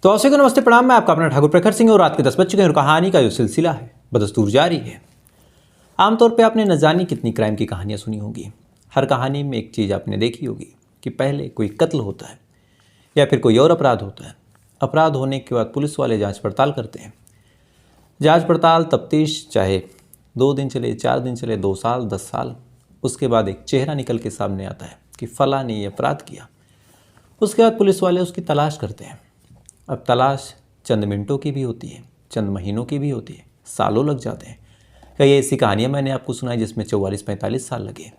तो दर्शकों नमस्ते प्रणाम। मैं आपका अपना ठाकुर प्रखर सिंह और रात के 10 बज चुके हैं और कहानी का जो सिलसिला है बदस्तूर जारी है। आमतौर पे आपने न जानी कितनी क्राइम की कहानियां सुनी होंगी। हर कहानी में एक चीज़ आपने देखी होगी कि पहले कोई कत्ल होता है या फिर कोई और अपराध होता है। अपराध होने के बाद पुलिस वाले जाँच पड़ताल करते हैं। जाँच पड़ताल तफ्तीश चाहे 2 दिन चले, 4 दिन चले, 2 साल, 10 साल, उसके बाद एक चेहरा निकल के सामने आता है कि फला ने ये अपराध किया। उसके बाद पुलिस वाले उसकी तलाश करते हैं। अब तलाश चंद मिनटों की भी होती है, चंद महीनों की भी होती है, सालों लग जाते हैं। कई ऐसी कहानियाँ मैंने आपको सुनाई जिसमें 44-45 साल लगे।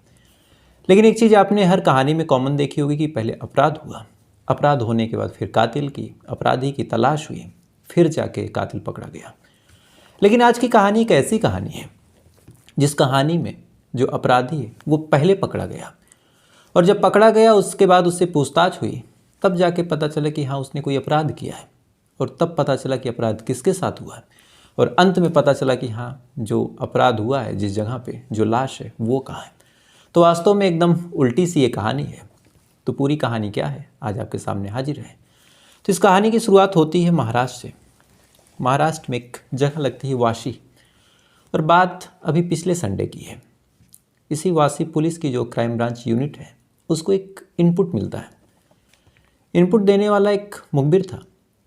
लेकिन एक चीज़ आपने हर कहानी में कॉमन देखी होगी कि पहले अपराध हुआ, अपराध होने के बाद फिर कातिल की, अपराधी की तलाश हुई, फिर जाके कातिल पकड़ा गया। लेकिन आज की कहानी एक ऐसी कहानी है जिस कहानी में जो अपराधी है वो पहले पकड़ा गया, और जब पकड़ा गया उसके बाद उससे पूछताछ हुई, तब जाके पता चला कि हाँ उसने कोई अपराध किया है, और तब पता चला कि अपराध किसके साथ हुआ है, और अंत में पता चला कि हाँ जो अपराध हुआ है, जिस जगह पे जो लाश है वो कहाँ है। तो वास्तव में एकदम उल्टी सी ये कहानी है। तो पूरी कहानी क्या है आज आपके सामने हाजिर है। तो इस कहानी की शुरुआत होती है महाराष्ट्र से। महाराष्ट्र में एक जगह लगती है वाशी, और बात अभी पिछले संडे की है। इसी वाशी पुलिस की जो क्राइम ब्रांच यूनिट है उसको एक इनपुट मिलता है। इनपुट देने वाला एक मुखबिर था।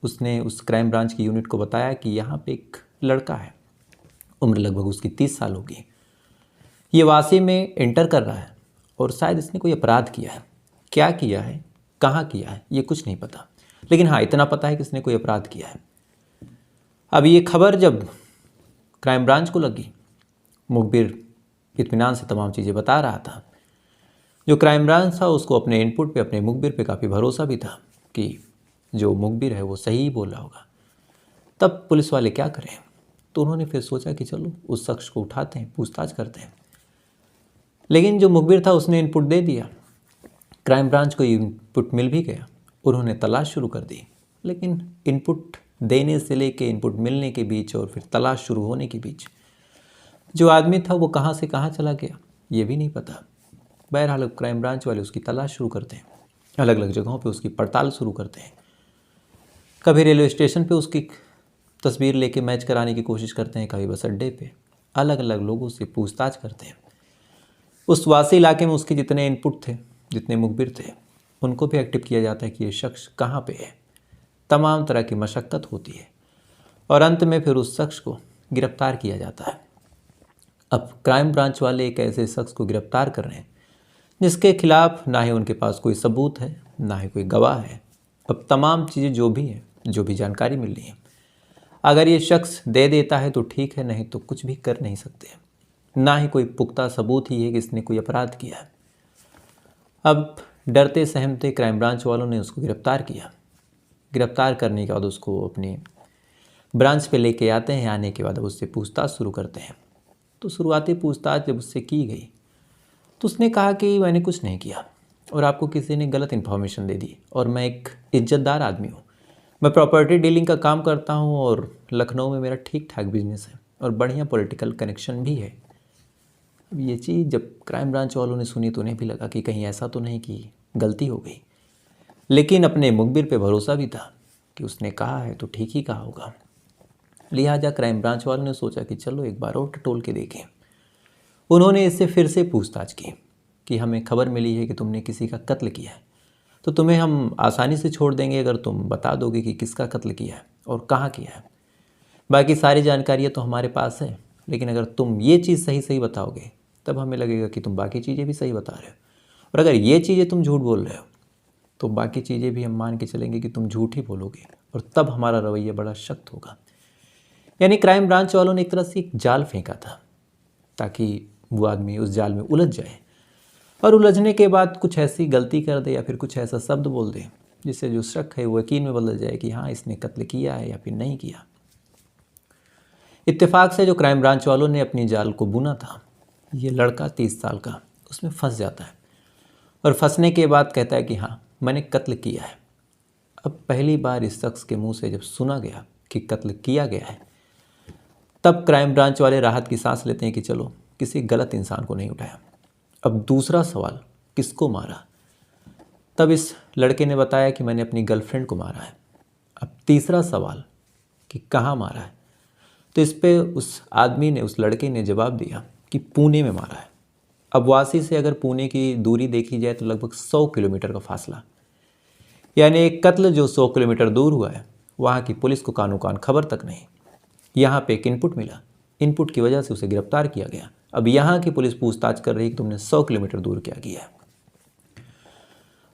उसने उस क्राइम ब्रांच की यूनिट को बताया कि यहाँ पे एक लड़का है, उम्र लगभग उसकी 30 साल होगी। ये वासी में एंटर कर रहा है और शायद इसने कोई अपराध किया है। क्या किया है, कहाँ किया है, ये कुछ नहीं पता, लेकिन हाँ इतना पता है कि इसने कोई अपराध किया है। अब ये खबर जब क्राइम ब्रांच को लगी, मुखबिर इत्मीनान से तमाम चीज़ें बता रहा था। जो क्राइम ब्रांच था उसको अपने इनपुट पे, अपने मुखबिर पे काफ़ी भरोसा भी था कि जो मुखबिर है वो सही ही बोल रहा होगा। तब पुलिस वाले क्या करें, तो उन्होंने फिर सोचा कि चलो उस शख्स को उठाते हैं, पूछताछ करते हैं। लेकिन जो मुखबिर था उसने इनपुट दे दिया, क्राइम ब्रांच को इनपुट मिल भी गया, उन्होंने तलाश शुरू कर दी। लेकिन इनपुट देने से लेके इनपुट मिलने के बीच और फिर तलाश शुरू होने के बीच जो आदमी था वो कहाँ से कहाँ चला गया ये भी नहीं पता। बहरहाल क्राइम ब्रांच वाले उसकी तलाश शुरू करते हैं, अलग अलग जगहों पे उसकी पड़ताल शुरू करते हैं। कभी रेलवे स्टेशन पे उसकी तस्वीर लेके मैच कराने की कोशिश करते हैं, कभी बस अड्डे पे, अलग अलग लोगों से पूछताछ करते हैं। उस वासी इलाके में उसके जितने इनपुट थे, जितने मुखबिर थे, उनको भी एक्टिव किया जाता है कि ये शख्स कहाँ पे है। तमाम तरह की मशक्क़त होती है और अंत में फिर उस शख्स को गिरफ्तार किया जाता है। अब क्राइम ब्रांच वाले एक ऐसे शख्स को गिरफ्तार कर रहे हैं जिसके खिलाफ ना ही उनके पास कोई सबूत है, ना ही कोई गवाह है। अब तमाम चीज़ें जो भी हैं, जो भी जानकारी मिल रही है, अगर ये शख्स दे देता है तो ठीक है, नहीं तो कुछ भी कर नहीं सकते। ना ही कोई पुख्ता सबूत ही है कि इसने कोई अपराध किया है। अब डरते सहमते क्राइम ब्रांच वालों ने उसको गिरफ्तार किया। गिरफ्तार करने के बाद उसको अपनी ब्रांच पे लेके आते हैं। आने के बाद अब उससे पूछताछ शुरू करते हैं। तो शुरुआती पूछताछ जब उससे की गई तो उसने कहा कि मैंने कुछ नहीं किया और आपको किसी ने गलत इन्फॉर्मेशन दे दी, और मैं एक इज्जतदार आदमी हूँ, मैं प्रॉपर्टी डीलिंग का काम करता हूँ और लखनऊ में मेरा ठीक ठाक बिजनेस है और बढ़िया पॉलिटिकल कनेक्शन भी है। अब ये चीज़ जब क्राइम ब्रांच वालों ने सुनी तो उन्हें भी लगा कि कहीं ऐसा तो नहीं कि गलती हो गई, लेकिन अपने मुखबिर पे भरोसा भी था कि उसने कहा है तो ठीक ही कहा होगा। लिहाजा क्राइम ब्रांच वालों ने सोचा कि चलो एक बार और टटोल के देखें। उन्होंने इससे फिर से पूछताछ की कि हमें खबर मिली है कि तुमने किसी का कत्ल किया है, तो तुम्हें हम आसानी से छोड़ देंगे अगर तुम बता दोगे कि किसका कत्ल किया है और कहाँ किया है। बाकी सारी जानकारियाँ तो हमारे पास है, लेकिन अगर तुम ये चीज़ सही सही बताओगे तब हमें लगेगा कि तुम बाकी चीज़ें भी सही बता रहे हो, और अगर ये चीज़ें तुम झूठ बोल रहे हो तो बाकी चीज़ें भी हम मान के चलेंगे कि तुम झूठ ही बोलोगे, और तब हमारा रवैया बड़ा सख्त होगा। यानी क्राइम ब्रांच वालों ने एक तरह से एक जाल फेंका था ताकि वो आदमी उस जाल में उलझ जाए, और उलझने के बाद कुछ ऐसी गलती कर दे या फिर कुछ ऐसा शब्द बोल दे जिससे जो शक है वो यकीन में बदल जाए कि हाँ इसने कत्ल किया है या फिर नहीं किया। इत्तेफाक से जो क्राइम ब्रांच वालों ने अपनी जाल को बुना था, ये लड़का 30 साल का उसमें फंस जाता है, और फंसने के बाद कहता है कि हाँ मैंने कत्ल किया है। अब पहली बार इस शख्स के मुंह से जब सुना गया कि कत्ल किया गया है, तब क्राइम ब्रांच वाले राहत की सांस लेते हैं कि चलो किसी गलत इंसान को नहीं उठाया। अब दूसरा सवाल, किसको मारा? तब इस लड़के ने बताया कि मैंने अपनी गर्लफ्रेंड को मारा है। अब तीसरा सवाल कि कहाँ मारा है, तो इस पे उस आदमी ने, उस लड़के ने जवाब दिया कि पुणे में मारा है। अब वासी से अगर पुणे की दूरी देखी जाए तो लगभग 100 किलोमीटर का फासला, यानी एक कत्ल जो 100 किलोमीटर दूर हुआ है, वहाँ की पुलिस को कानो कान खबर तक नहीं। यहाँ पे एक इनपुट मिला, इनपुट की वजह से उसे गिरफ्तार किया गया। अब यहाँ की पुलिस पूछताछ कर रही है कि तुमने 100 किलोमीटर दूर क्या किया है।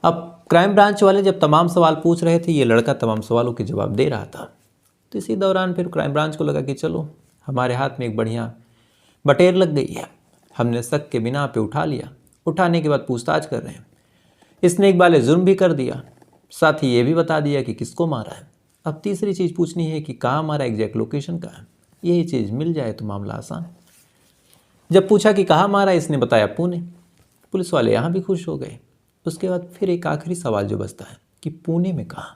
अब क्राइम ब्रांच वाले जब तमाम सवाल पूछ रहे थे, ये लड़का तमाम सवालों के जवाब दे रहा था। तो इसी दौरान फिर क्राइम ब्रांच को लगा कि चलो हमारे हाथ में एक बढ़िया बटेर लग गई है, हमने शक के बिना पे उठा लिया। उठाने के बाद पूछताछ कर रहे हैं। इसने इकबाल जुर्म भी कर दिया, साथ ही ये भी बता दिया कि किसको मारा है। अब तीसरी चीज़ पूछनी है कि कहाँ मारा, एग्जैक्ट लोकेशन कहाँ है। यही चीज़ मिल जाए तो मामला आसान। जब पूछा कि कहाँ मारा, इसने बताया पुणे। पुलिस वाले यहाँ भी खुश हो गए। उसके बाद फिर एक आखिरी सवाल जो बचता है कि पुणे में कहाँ।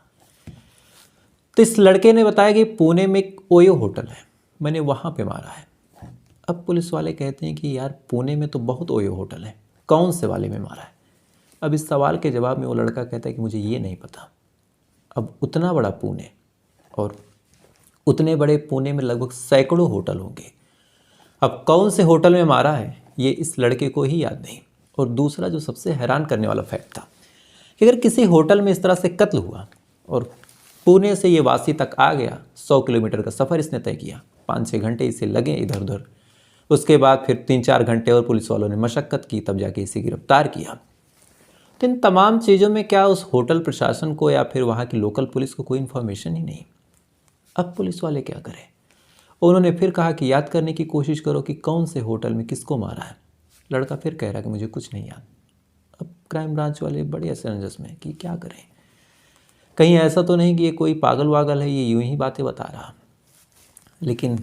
तो इस लड़के ने बताया कि पुणे में एक ओयो होटल है, मैंने वहाँ पे मारा है। अब पुलिस वाले कहते हैं कि यार पुणे में तो बहुत ओयो होटल है, कौन से वाले में मारा है। अब इस सवाल के जवाब में वो लड़का कहता है कि मुझे ये नहीं पता। अब उतना बड़ा पुणे, और उतने बड़े पुणे में लगभग सैकड़ों होटल होंगे। अब कौन से होटल में मारा है ये इस लड़के को ही याद नहीं। और दूसरा जो सबसे हैरान करने वाला फैक्ट था कि अगर किसी होटल में इस तरह से कत्ल हुआ और पुणे से ये वासी तक आ गया, 100 किलोमीटर का सफ़र इसने तय किया, 5-6 घंटे इसे लगे इधर उधर। उसके बाद फिर 3-4 घंटे और पुलिस वालों ने मशक्क़त की, तब जाके इसे गिरफ्तार किया। तो इन तमाम चीज़ों में क्या उस होटल प्रशासन को या फिर वहाँ की लोकल पुलिस को कोई इन्फॉर्मेशन ही नहीं। अब पुलिस वाले क्या करें। उन्होंने फिर कहा कि याद करने की कोशिश करो कि कौन से होटल में किसको मारा है। लड़का फिर कह रहा कि मुझे कुछ नहीं याद। अब क्राइम ब्रांच वाले बड़े असमंजस में कि क्या करें, कहीं ऐसा तो नहीं कि ये कोई पागल वागल है, ये यूं ही बातें बता रहा। लेकिन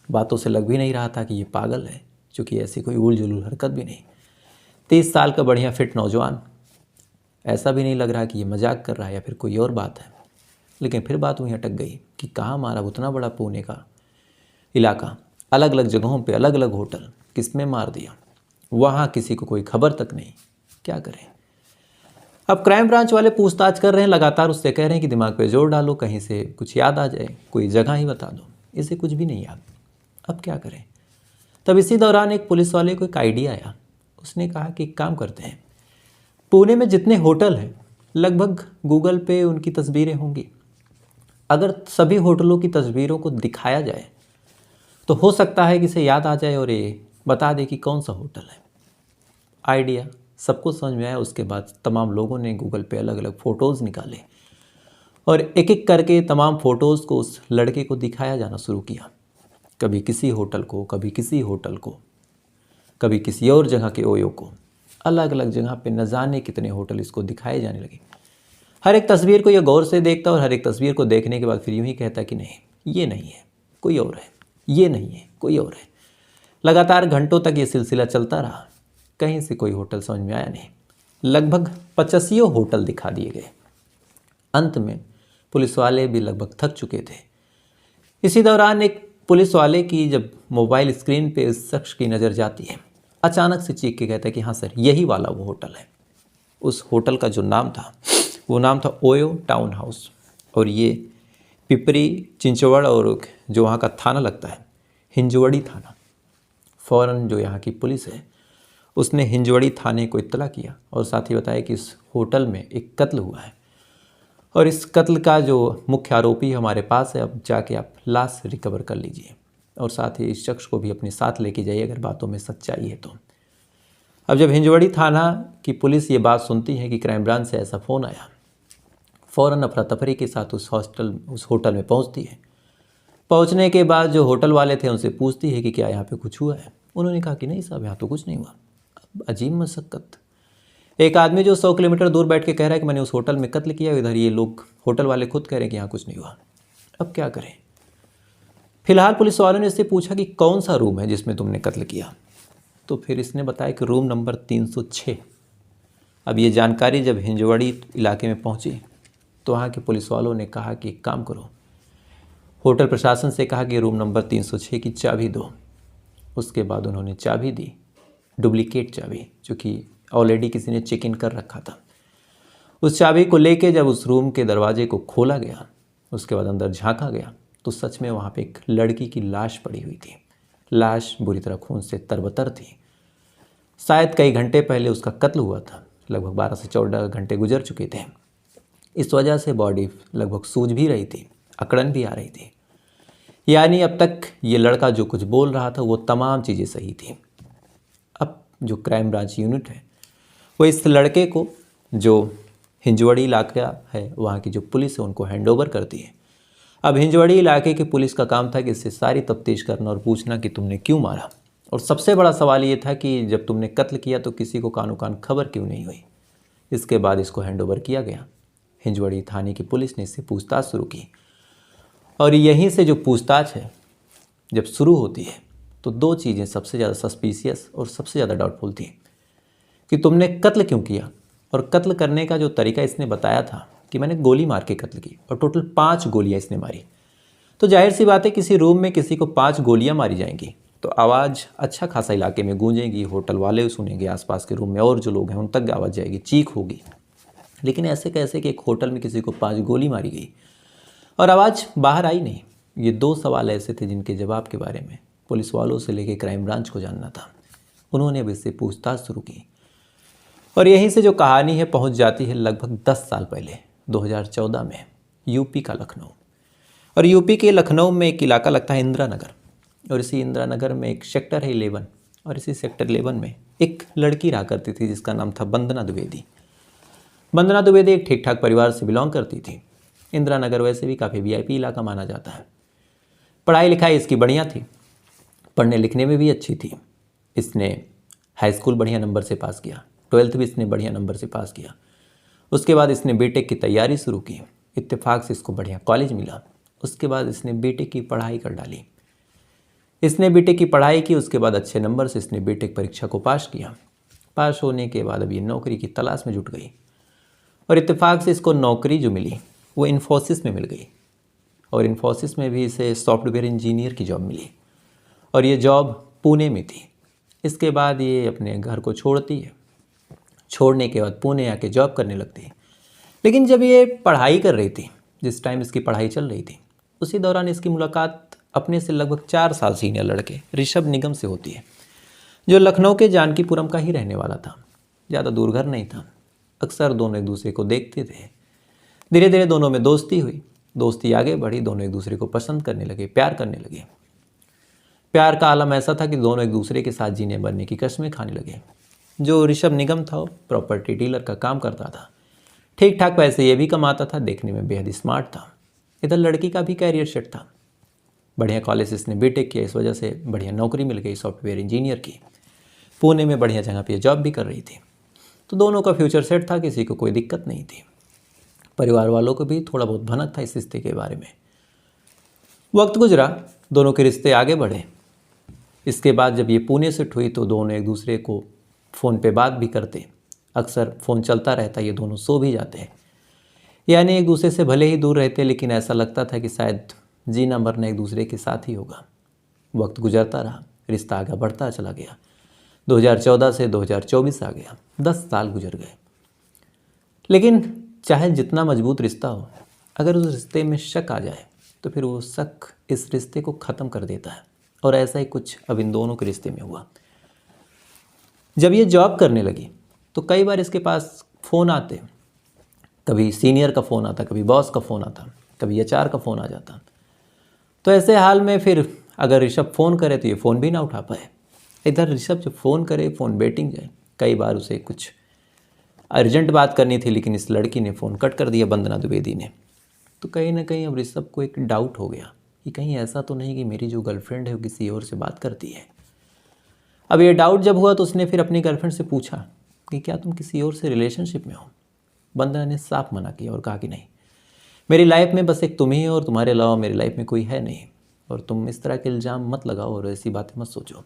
बातों से लग भी नहीं रहा था कि ये पागल है, क्योंकि ऐसी कोई उल जुलूल हरकत भी नहीं। 30 साल का बढ़िया फिट नौजवान, ऐसा भी नहीं लग रहा कि ये मजाक कर रहा है या फिर कोई और बात है। लेकिन फिर बात वहीं अटक गई कि कहाँ मारा, उतना बड़ा पुणे का इलाका, अलग अलग जगहों पे अलग अलग होटल, किसमें मार दिया, वहाँ किसी को कोई खबर तक नहीं। क्या करें। अब क्राइम ब्रांच वाले पूछताछ कर रहे हैं, लगातार उससे कह रहे हैं कि दिमाग पे जोर डालो, कहीं से कुछ याद आ जाए, कोई जगह ही बता दो। इसे कुछ भी नहीं याद। अब क्या करें। तब इसी दौरान एक पुलिस वाले को एक आइडिया आया। उसने कहा कि एक काम करते हैं, पुणे में जितने होटल हैं लगभग गूगल पे उनकी तस्वीरें होंगी। अगर सभी होटलों की तस्वीरों को दिखाया जाए तो हो सकता है कि इसे याद आ जाए और ये बता दे कि कौन सा होटल है। आइडिया सबको समझ में आया। उसके बाद तमाम लोगों ने गूगल पे अलग अलग फ़ोटोज़ निकाले और एक एक करके तमाम फ़ोटोज़ को उस लड़के को दिखाया जाना शुरू किया। कभी किसी होटल को, कभी किसी होटल को, कभी किसी और जगह के ओयो को, अलग अलग जगह पे न जाने कितने होटल इसको दिखाए जाने लगे। हर एक तस्वीर को ये गौर से देखता और हर एक तस्वीर को देखने के बाद फिर यूं ही कहता कि नहीं ये नहीं है, कोई और है, ये नहीं है, कोई और है। लगातार घंटों तक ये सिलसिला चलता रहा। कहीं से कोई होटल समझ में आया नहीं। लगभग 85 होटल दिखा दिए गए। अंत में पुलिस वाले भी लगभग थक चुके थे। इसी दौरान एक पुलिस वाले की जब मोबाइल स्क्रीन पे उस शख्स की नज़र जाती है, अचानक से चीख के कहता है कि हाँ सर, यही वाला वो होटल है। उस होटल का जो नाम था वो नाम था ओयो टाउन हाउस, और ये पिपरी चिंचवड़ और जो वहाँ का थाना लगता है हिंजवड़ी थाना। फ़ौरन जो यहाँ की पुलिस है उसने हिंजवड़ी थाने को इत्तला किया और साथ ही बताया कि इस होटल में एक कत्ल हुआ है और इस कत्ल का जो मुख्य आरोपी हमारे पास है, अब जाके आप लाश रिकवर कर लीजिए और साथ ही इस शख्स को भी अपने साथ लेके जाइए अगर बातों में सच्चाई है तो। अब जब हिंजवड़ी थाना की पुलिस ये बात सुनती है कि क्राइम ब्रांच से ऐसा फ़ोन आया, फ़ौरन अफरा तफरी के साथ उस होटल में पहुंचती है। पहुंचने के बाद जो होटल वाले थे उनसे पूछती है कि क्या यहाँ पे कुछ हुआ है। उन्होंने कहा कि नहीं साहब, यहाँ तो कुछ नहीं हुआ। अब अजीब मशक्क़त, एक आदमी जो 100 किलोमीटर दूर बैठ के कह रहा है कि मैंने उस होटल में कत्ल किया, इधर ये लोग होटल वाले खुद कह रहे हैं कि यहाँ कुछ नहीं हुआ। अब क्या करें। फिलहाल पुलिस वालों ने इससे पूछा कि कौन सा रूम है जिसमें तुमने कत्ल किया, तो फिर इसने बताया कि रूम नंबर 306। अब ये जानकारी जब हिंजवड़ी इलाके में पहुंची तो वहाँ के पुलिस वालों ने कहा कि एक काम करो, होटल प्रशासन से कहा कि रूम नंबर 306 की चाबी दो। उसके बाद उन्होंने चाबी दी, डुप्लीकेट चाबी, जो कि ऑलरेडी किसी ने चेक इन कर रखा था। उस चाबी को लेके जब उस रूम के दरवाजे को खोला गया उसके बाद अंदर झांका गया तो सच में वहाँ पे एक लड़की की लाश पड़ी हुई थी। लाश बुरी तरह खून से तरबतर थी। शायद कई घंटे पहले उसका कत्ल हुआ था। लगभग 12 से 14 घंटे गुजर चुके थे। इस वजह से बॉडी लगभग सूज भी रही थी, अकड़न भी आ रही थी। यानी अब तक ये लड़का जो कुछ बोल रहा था वो तमाम चीज़ें सही थी। अब जो क्राइम ब्रांच यूनिट है वो इस लड़के को, जो हिंजवड़ी इलाका है वहाँ की जो पुलिस है, उनको हैंडओवर करती है। अब हिंजवड़ी इलाके की पुलिस का काम था कि इससे सारी तफ्तीश करना और पूछना कि तुमने क्यों मारा। और सबसे बड़ा सवाल ये था कि जब तुमने कत्ल किया तो किसी को कानो कान खबर क्यों नहीं हुई। इसके बाद इसको हैंडओवर किया गया। हिंजवड़ी थाने की पुलिस ने इससे पूछताछ शुरू की और यहीं से जो पूछताछ है जब शुरू होती है तो दो चीज़ें सबसे ज़्यादा सस्पिशियस और सबसे ज़्यादा डाउटफुल थी कि तुमने कत्ल क्यों किया। और कत्ल करने का जो तरीका इसने बताया था कि मैंने गोली मार के कत्ल की, और टोटल 5 गोलियां इसने मारी। तो जाहिर सी बात है किसी रूम में किसी को 5 गोलियां मारी जाएंगी तो आवाज़ अच्छा खासा इलाके में गूंजेगी, होटल वाले सुनेंगे, आसपास के रूम में और जो लोग हैं उन तक आवाज़ जाएगी, चीख होगी। लेकिन ऐसे कैसे कि एक होटल में किसी को 5 गोली मारी गई और आवाज़ बाहर आई नहीं। ये 2 सवाल ऐसे थे जिनके जवाब के बारे में पुलिस वालों से लेकर क्राइम ब्रांच को जानना था। उन्होंने अब इससे पूछताछ शुरू की और यहीं से जो कहानी है पहुंच जाती है लगभग 10 साल पहले 2014 में यूपी का लखनऊ। और यूपी के लखनऊ में एक इलाका लगता है इंदिरा नगर, और इसी इंदिरा नगर में एक सेक्टर है 11, और इसी सेक्टर 11 में एक लड़की रहा करती थी जिसका नाम था वंदना द्विवेदी। वंदना द्विवेदी एक ठीक ठाक परिवार से बिलोंग करती थी। इंदिरा नगर वैसे भी काफ़ी वीआईपी इलाका माना जाता है। पढ़ाई लिखाई इसकी बढ़िया थी, पढ़ने लिखने में भी अच्छी थी। इसने हाई स्कूल बढ़िया नंबर से पास किया, 12th भी इसने बढ़िया नंबर से पास किया। उसके बाद इसने बीटेक की तैयारी शुरू की। इत्तेफाक से इसको बढ़िया कॉलेज मिला। उसके बाद इसने बीटेक की पढ़ाई कर डाली। इसने बीटेक की पढ़ाई की, उसके बाद अच्छे नंबर से इसने बीटेक परीक्षा को पास किया। पास होने के बाद अब ये नौकरी की तलाश में जुट गई और इत्तेफाक से इसको नौकरी जो मिली वो इन्फोसिस में मिल गई। और इन्फोसिस में भी इसे सॉफ्टवेयर इंजीनियर की जॉब मिली और ये जॉब पुणे में थी। इसके बाद ये अपने घर को छोड़ती है। छोड़ने के बाद पुणे आके जॉब करने लगती है। लेकिन जब ये पढ़ाई कर रही थी, जिस टाइम इसकी पढ़ाई चल रही थी, उसी दौरान इसकी मुलाकात अपने से लगभग 4 साल सीनियर लड़के ऋषभ निगम से होती है, जो लखनऊ के जानकीपुरम का ही रहने वाला था। ज़्यादा दूर घर नहीं था। अक्सर दोनों एक दूसरे को देखते थे। धीरे धीरे दोनों में दोस्ती हुई। दोस्ती आगे बढ़ी, दोनों एक दूसरे को पसंद करने लगे, प्यार करने लगे। प्यार का आलम ऐसा था कि दोनों एक दूसरे के साथ जीने मरने की कस्में खाने लगे। जो ऋषभ निगम था वो प्रॉपर्टी डीलर का काम करता था। ठीक ठाक पैसे ये भी कमाता था, देखने में बेहद स्मार्ट था। इधर लड़की का भी कैरियर सेट था। बढ़िया कॉलेज इसने बीटेक किया, इस वजह से बढ़िया नौकरी मिल गई सॉफ्टवेयर इंजीनियर की। पुणे में बढ़िया जगह पे जॉब भी कर रही थी। तो दोनों का फ्यूचर सेट था, किसी को कोई दिक्कत नहीं थी। परिवार वालों को भी थोड़ा बहुत भनक था इस रिश्ते के बारे में। वक्त गुजरा, दोनों के रिश्ते आगे बढ़े। इसके बाद जब ये पुणे शिफ्ट हुई तो दोनों एक दूसरे को फ़ोन पे बात भी करते। अक्सर फ़ोन चलता रहता, ये दोनों सो भी जाते हैं। यानी एक दूसरे से भले ही दूर रहते लेकिन ऐसा लगता था कि शायद जीना मरना एक दूसरे के साथ ही होगा। वक्त गुजरता रहा, रिश्ता आगे बढ़ता चला गया। 2014 से 2024 आ गया, 10 साल गुजर गए। लेकिन चाहे जितना मजबूत रिश्ता हो, अगर उस रिश्ते में शक आ जाए तो फिर वो शक इस रिश्ते को ख़त्म कर देता है। और ऐसा ही कुछ अब इन दोनों के रिश्ते में हुआ। जब ये जॉब करने लगी तो कई बार इसके पास फ़ोन आते। कभी सीनियर का फ़ोन आता, कभी बॉस का फ़ोन आता, कभी एचआर का फ़ोन आ जाता। तो ऐसे हाल में फिर अगर ऋषभ फ़ोन करे तो ये फ़ोन भी ना उठा पाए। इधर ऋषभ जब फ़ोन करे फ़ोन वेटिंग जाए। कई बार उसे कुछ अर्जेंट बात करनी थी लेकिन इस लड़की ने फ़ोन कट कर दिया, वंदना द्विवेदी ने। तो कहीं ना कहीं अब ऋषभ को एक डाउट हो गया कि कहीं ऐसा तो नहीं कि मेरी जो गर्लफ्रेंड है वो किसी और से बात करती है। अब ये डाउट जब हुआ तो उसने फिर अपनी गर्लफ्रेंड से पूछा कि क्या तुम किसी और से रिलेशनशिप में हो। वंदना ने साफ मना किया और कहा कि नहीं, मेरी लाइफ में बस एक तुम ही हो और तुम्हारे अलावा मेरी लाइफ में कोई है नहीं, और तुम इस तरह के इल्ज़ाम मत लगाओ और ऐसी बातें मत सोचो।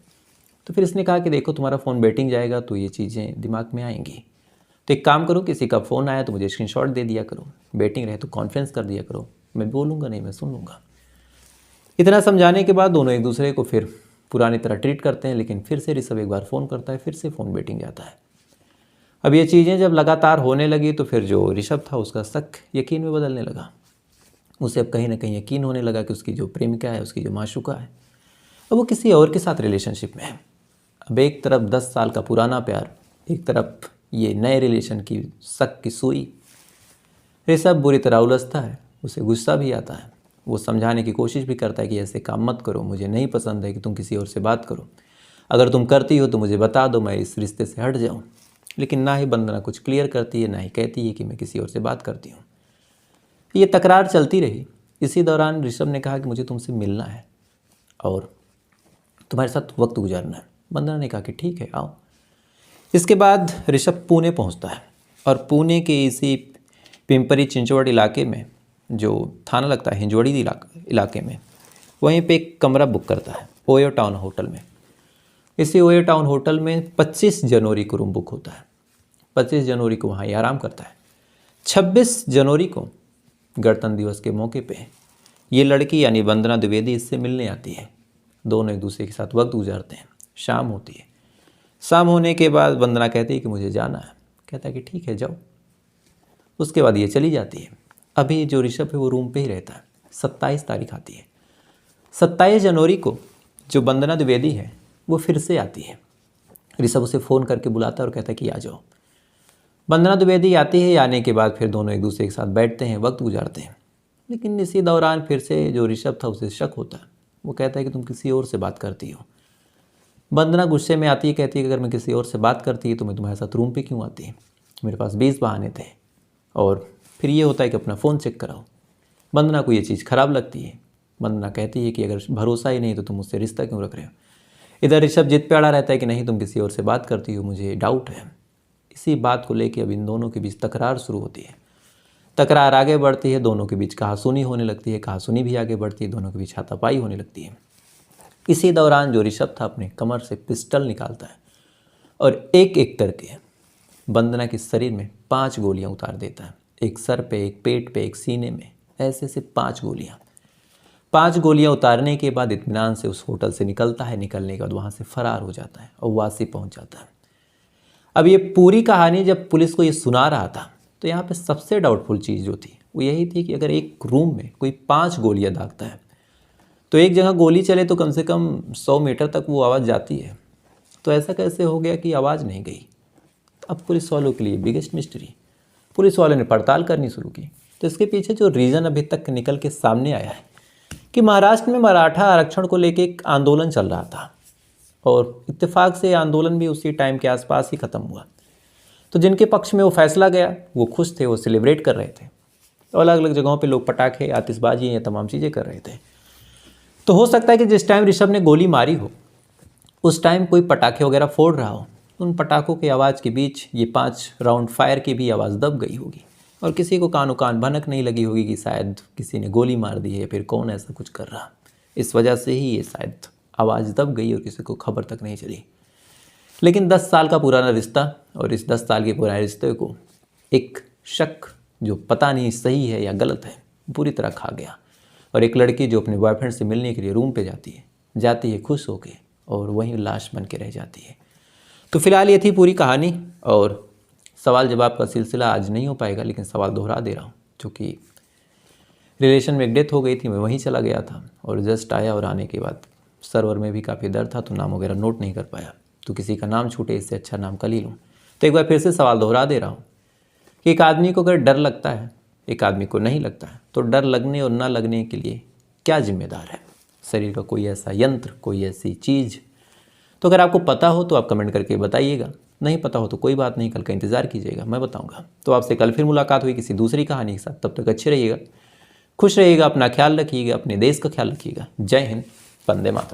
तो फिर इसने कहा कि देखो तुम्हारा फ़ोन वेटिंग जाएगा तो ये चीज़ें दिमाग में आएंगी, तो एक काम करो, किसी का फ़ोन आया तो मुझे स्क्रीनशॉट दे दिया करो, वेटिंग रहे तो कॉन्फ्रेंस कर दिया करो, मैं बोलूँगा नहीं मैं सुन लूँगा। इतना समझाने के बाद दोनों एक दूसरे को फिर पुरानी तरह ट्रीट करते हैं। लेकिन फिर से ऋषभ एक बार फ़ोन करता है, फिर से फ़ोन वेटिंग जाता है। अब ये चीज़ें जब लगातार होने लगी तो फिर जो ऋषभ था उसका शक यकीन में बदलने लगा। उसे अब कहीं ना कहीं यकीन होने लगा कि उसकी जो प्रेमिका है, उसकी जो माशूका है, अब वो किसी और के साथ रिलेशनशिप में है। अब एक तरफ 10 साल का पुराना प्यार, एक तरफ ये नए रिलेशन की शक की सुई। ऋषभ बुरी तरह उलझता है, उसे गुस्सा भी आता है। वो समझाने की कोशिश भी करता है कि ऐसे काम मत करो, मुझे नहीं पसंद है कि तुम किसी और से बात करो, अगर तुम करती हो तो मुझे बता दो, मैं इस रिश्ते से हट जाऊँ। लेकिन ना ही वंदना कुछ क्लियर करती है, ना ही कहती है कि मैं किसी और से बात करती हूँ। ये तकरार चलती रही। इसी दौरान ऋषभ ने कहा कि मुझे तुमसे मिलना है और तुम्हारे साथ वक्त गुजारना है। वंदना ने कहा कि ठीक है, आओ। इसके बाद ऋषभ पुणे पहुंचता है और पुणे के इसी पिंपरी चिंचवड़ इलाके में, जो थाना लगता है हिंजवड़ी इलाके में, वहीं पे एक कमरा बुक करता है ओयो टाउन होटल में। इसी ओयो टाउन होटल में 25 जनवरी को रूम बुक होता है। 25 जनवरी को वहाँ ही आराम करता है। 26 जनवरी को गणतंत्र दिवस के मौके पे ये लड़की यानी वंदना द्विवेदी इससे मिलने आती है। दोनों एक दूसरे के साथ वक्त गुजारते हैं। शाम होती है। शाम होने के बाद वंदना कहती है कि मुझे जाना है। कहता है कि ठीक है, जाओ। उसके बाद ये चली जाती है। अभी जो ऋषभ है वो रूम पे ही रहता है। 27 तारीख आती है। 27 जनवरी को जो वंदना द्विवेदी है वो फिर से आती है। ऋषभ उसे फ़ोन करके बुलाता है और कहता है कि आ जाओ। वंदना द्विवेदी आती है। आने के बाद फिर दोनों एक दूसरे के साथ बैठते हैं, वक्त गुजारते हैं। लेकिन इसी दौरान फिर से जो ऋषभ था उसे शक होता है। वो कहता है कि तुम किसी और से बात करती हो। वंदना गुस्से में आती है, कहती है कि अगर मैं किसी और से बात करती है तो मैं तुम्हारे साथ रूम पे क्यों आती? मेरे पास 20 बहाने थे। और फिर ये होता है कि अपना फ़ोन चेक कराओ। वंदना को ये चीज़ ख़राब लगती है। वंदना कहती है कि अगर भरोसा ही नहीं तो तुम मुझसे रिश्ता क्यों रख रहे हो? इधर ऋषभ जिद पे अड़ा रहता है कि नहीं, तुम किसी और से बात करती हो, मुझे डाउट है। इसी बात को लेकर अब इन दोनों के बीच तकरार शुरू होती है। तकरार आगे बढ़ती है, दोनों के बीच कहासुनी होने लगती है। कहासुनी भी आगे बढ़ती है, दोनों के बीच हाथापाई होने लगती है। इसी दौरान जो ऋषभ था अपने कमर से पिस्टल निकालता है और एक एक करके वंदना के शरीर में 5 गोलियां उतार देता है। एक सर पे, एक पेट पे, एक सीने में, ऐसे से 5 गोलियां। 5 गोलियां उतारने के बाद इत्मीनान से उस होटल से निकलता है। निकलने के बाद वहाँ से फरार हो जाता है और वासी पहुँच जाता है। अब ये पूरी कहानी जब पुलिस को ये सुना रहा था तो यहाँ पे सबसे डाउटफुल चीज़ जो थी वो यही थी कि अगर एक रूम में कोई 5 गोलियां दागता है तो एक जगह गोली चले तो कम से कम 100 मीटर तक वो आवाज़ जाती है। तो ऐसा कैसे हो गया कि आवाज़ नहीं गई? अब पुलिस वालों के लिए बिगेस्ट मिस्ट्री। पुलिस वालों ने पड़ताल करनी शुरू की। तो इसके पीछे जो रीज़न अभी तक निकल के सामने आया है कि महाराष्ट्र में मराठा आरक्षण को लेकर एक आंदोलन चल रहा था और इत्तेफाक से आंदोलन भी उसी टाइम के आसपास ही ख़त्म हुआ। तो जिनके पक्ष में वो फैसला गया वो खुश थे, वो सेलिब्रेट कर रहे थे। तो अलग अलग जगहों पे लोग पटाखे, आतिशबाजी, ये तमाम चीज़ें कर रहे थे। तो हो सकता है कि जिस टाइम ऋषभ ने गोली मारी हो उस टाइम कोई पटाखे वगैरह फोड़ रहा हो। उन पटाखों की आवाज़ के बीच ये 5 राउंड फायर की भी आवाज़ दब गई होगी और किसी को कानो कान भनक नहीं लगी होगी कि शायद किसी ने गोली मार दी है, फिर कौन ऐसा कुछ कर रहा। इस वजह से ही ये शायद आवाज़ दब गई और किसी को खबर तक नहीं चली। लेकिन 10 साल का पुराना रिश्ता और इस 10 साल के पुराने रिश्ते को एक शक जो पता नहीं सही है या गलत है पूरी तरह खा गया। और एक लड़की जो अपने बॉयफ्रेंड से मिलने के लिए रूम पे जाती है खुश होके और वहीं लाश बन के रह जाती है। तो फिलहाल ये थी पूरी कहानी और सवाल जवाब का सिलसिला आज नहीं हो पाएगा, लेकिन सवाल दोहरा दे रहा हूँ। चूँकि रिलेशन में एक डेथ हो गई थी, मैं वहीं चला गया था और जस्ट आया और आने के बाद सर्वर में भी काफ़ी दर्द था तो नाम वगैरह नोट नहीं कर पाया। तो किसी का नाम छूटे इससे अच्छा नाम कल ही लूँ। तो एक बार फिर से सवाल दोहरा दे रहा हूँ कि एक आदमी को अगर डर लगता है, एक आदमी को नहीं लगता है, तो डर लगने और ना लगने के लिए क्या जिम्मेदार है? शरीर का कोई ऐसा यंत्र, कोई ऐसी चीज़? तो अगर आपको पता हो तो आप कमेंट करके बताइएगा, नहीं पता हो तो कोई बात नहीं, कल का इंतज़ार कीजिएगा, मैं बताऊंगा। तो आपसे कल फिर मुलाकात हुई किसी दूसरी कहानी के साथ। तब तक अच्छे रहिएगा, खुश रहिएगा, अपना ख्याल रखिएगा, अपने देश का ख्याल रखिएगा। जय हिंद, वंदे मातरम।